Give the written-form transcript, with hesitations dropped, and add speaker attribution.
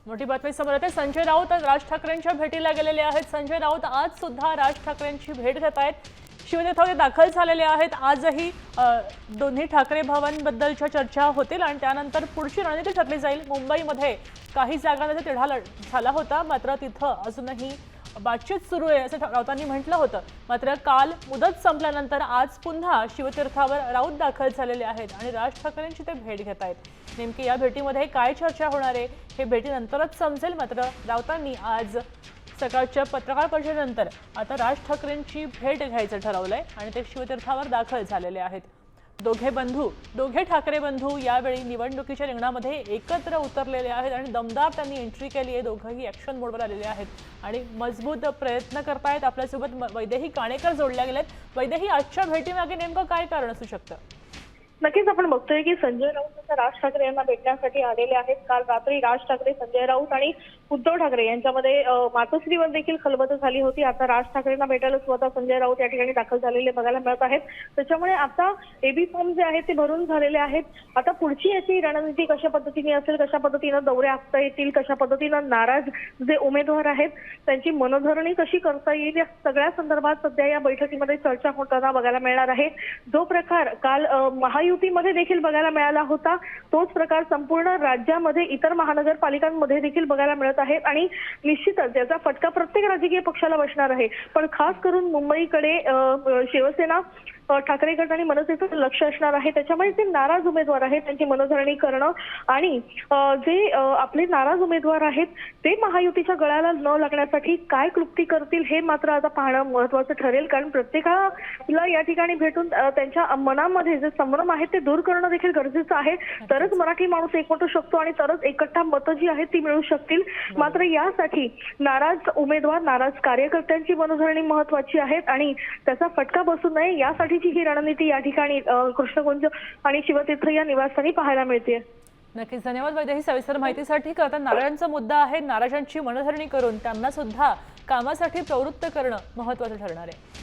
Speaker 1: मोठी बातमी समोर येते। संजय राऊत राज ठाकरेंच्या भेटीला गेलेले आहेत। संजय राऊत आज सुद्धा राज ठाकरेंची भेट घेत आहेत। शिवतीर्थावर दाखल झालेले आहेत। आजही दोन्ही ठाकरे भवनबद्दलच्या चर्चा होतील आणि त्यानंतर पुढची रणनीती ठरली जाईल। मुंबईमध्ये काही जागांमध्ये तिढा झाला होता, मात्र तिथं अजूनही बातचीत सुरू आहे असं राऊतांनी म्हटलं होतं। मात्र काल मुदत संपल्यानंतर आज पुन्हा शिवतीर्थावर राऊत दाखल झालेले आहेत आणि राज ठाकरेंची ते भेट घेत आहेत। नेमकी या भेटीमध्ये काय चर्चा होणार आहे हे भेटीनंतरच समजेल। मात्र राऊतांनी आज सकाळच्या पत्रकार परिषदेनंतर आता राज ठाकरेंची भेट घ्यायचं ठरवलंय आणि ते शिवतीर्थावर दाखल झालेले आहेत। दोघे ठाकरे बंधू यावेळी निवडणुकीच्या रिंगणामध्ये एकत्र उतरलेले आहेत आणि दमदार त्यांनी एंट्री केली आहे। दोघंही ॲक्शन मोडवर आलेले आहेत आणि मजबूत प्रयत्न करतायत। आपल्यासोबत वैदेही काणेकर जोडल्या गेलेत। वैदेही, आजच्या भेटीमागे नेमकं काय कारण असू शकतं?
Speaker 2: नक्कीच आपण बघतोय की संजय राऊत राज ठाकरे यांना भेटण्यासाठी आलेले आहेत। काल रात्री राज ठाकरे, संजय राऊत आणि उद्धव ठाकरे यांच्यामध्ये मातोश्रीवर देखील खलबत झाली होती। आता राज ठाकरेंना भेटायला स्वतः संजय राऊत या ठिकाणी दाखल झालेले बघायला मिळत आहेत। त्याच्यामुळे आता एबी फॉर्म जे आहेत ते भरून झालेले आहेत। आता पुढची याची रणनीती कशा पद्धतीने असेल, कशा पद्धतीने दौरे आखता येतील, कशा पद्धतीने नाराज जे उमेदवार आहेत त्यांची मनधरणी कशी करता येईल, या सगळ्या संदर्भात सध्या या बैठकीमध्ये चर्चा होताना बघायला मिळणार आहे। जो प्रकार काल महायुतीमध्ये देखील बघायला मिळाला होता, तोच प्रकार संपूर्ण राज्यामध्ये इतर महानगरपालिकांमध्ये देखील बघायला मिळत आहे आणि निश्चितच याचा फटका प्रत्येक राजकीय पक्षाला बसणार आहे। पण खास करून मुंबईकडे शिवसेना, ठाकरे गट आणि मनसेचं लक्ष असणार आहे। त्याच्यामुळे जे नाराज उमेदवार आहेत त्यांची मनधरणी करणं आणि जे आपले नाराज उमेदवार आहेत ते महायुतीच्या गळ्याला न लागण्यासाठी काय कृती करतील हे मात्र आता पाहणं महत्त्वाचं ठरेल। कारण प्रत्येकाला या ठिकाणी भेटून त्यांच्या मनामध्ये जे संभ्रम आहे ते दूर करणं देखील गरजेचं आहे। तरच मराठी माणूस एकवटू शकतो आणि तरच एकट्ठा मतं जी आहेत ती मिळू शकतील। मात्र यासाठी नाराज उमेदवार, नाराज कार्यकर्त्यांची मनधरणी महत्त्वाची आहे आणि त्याचा फटका बसू नये यासाठी ही रणनीती या ठिकाणी कृष्णकुंज आणि शिवतीर्थ या निवासस्थानी पाहायला मिळते।
Speaker 1: नक्कीच, धन्यवाद वैदेही सविस्तर माहितीसाठी। आता नाराजांचा मुद्दा आहे, नाराजांची मनधरणी करून त्यांना सुद्धा कामासाठी प्रवृत्त करणं महत्त्वाचं ठरणार आहे।